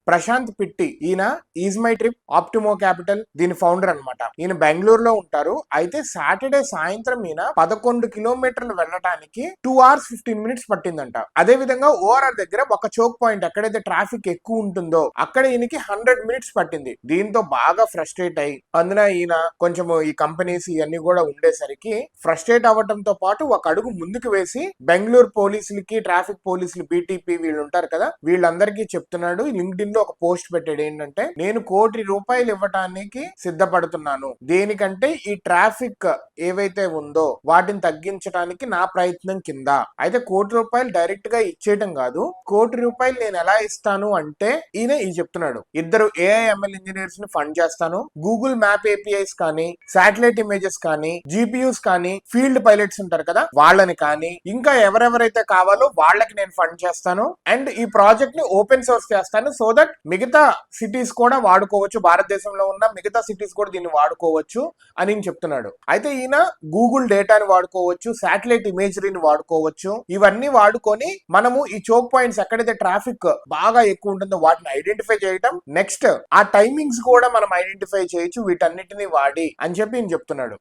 ప్రశాంత్ పిట్టి, ఈయన is my trip ఆప్టిమో capital దీని founder అన్నమాట. ఈయన బెంగళూరులో ఉంటారు. అయితే సాటర్డే సాయంత్రం ఈయన 11 కిలోమీటర్లు వెళ్ళడానికి 2 hours 15 minutes పట్టిందంట. అదే విధంగా ఓఆర్ఆర్ దగ్గర ఒక చోక్ పాయింట్ ఎక్కడైతే ట్రాఫిక్ ఎక్కువ ఉంటుందో అక్కడ ఈయనకి 100 minutes పట్టింది. దీంతో బాగా ఫ్రస్ట్రేట్ అయ్యి, అందున ఈయన కొంచెం ఈ కంపెనీస్ ఇవన్నీ కూడా ఉండేసరికి ఫ్రస్ట్రేట్ అవ్వడంతో పాటు ఒక అడుగు ముందుకు వేసి బెంగళూరు పోలీసులకి, ట్రాఫిక్ పోలీసులు, బీటీపీ వీళ్ళు ఉంటారు కదా, వీళ్ళందరికీ చెప్తున్నాడు. లింక్డ్ఇన్ లో ఒక పోస్ట్ పెట్టాడు, ఏంటంటే నేను ₹1,00,00,000 ఇవ్వటానికి సిద్ధపడుతున్నాను. దేనికంటే ఈ ట్రాఫిక్ ఏవైతే ఉందో వాటిని తగ్గించడానికి నా ప్రయత్నం కింద. అయితే ₹1,00,00,000 డైరెక్ట్ గా ఇచ్చేయటం కాదు, ₹1,00,00,000 నేను ఎలా ఇస్తాను అంటే ఈయన ఇది చెప్తున్నాడు. 2 AI/ML ఇంజనీర్స్ ని ఫండ్ చేస్తాను, గూగుల్ మ్యాప్ ఏపీఐస్ కానీ, శాటిలైట్ ఇమేజెస్ కానీ, జీపీయూస్ కానీ, ఫీల్డ్ పైలట్స్ ఉంటారు కదా వాళ్ళని కానీ, ఇంకా ఎవరెవరైతే కావాలో వాళ్ళకి నేను ఫండ్ చేస్తాను. అండ్ ఈ ప్రాజెక్ట్ ని ఓపెన్ సోర్స్ చేస్తాను, సో దట్ మిగతా సిటీస్ కూడా వాడుకోవచ్చు, భారతదేశంలో ఉన్న మిగతా సిటీస్ కూడా దీన్ని వాడుకోవచ్చు అని చెప్తున్నాడు. అయితే ఈయన గూగుల్ డేటాని వాడుకోవచ్చు, శాటిలైట్ ఇమేజరీని వాడుకోవచ్చు. ఇవన్నీ వాడుకొని మనము ఈ చోక్ పాయింట్స్ ఎక్కడైతే ట్రాఫిక్ బాగా ఎక్కువ ఉంటుందో వాటిని ఐడెంటిఫై చేయటం, నెక్స్ట్ ఆ టైమింగ్స్ కూడా మనం ఐడెంటిఫై చేయొచ్చు వీటన్నిటిని వాడి అని చెప్పి ఈయన చెప్తున్నాడు.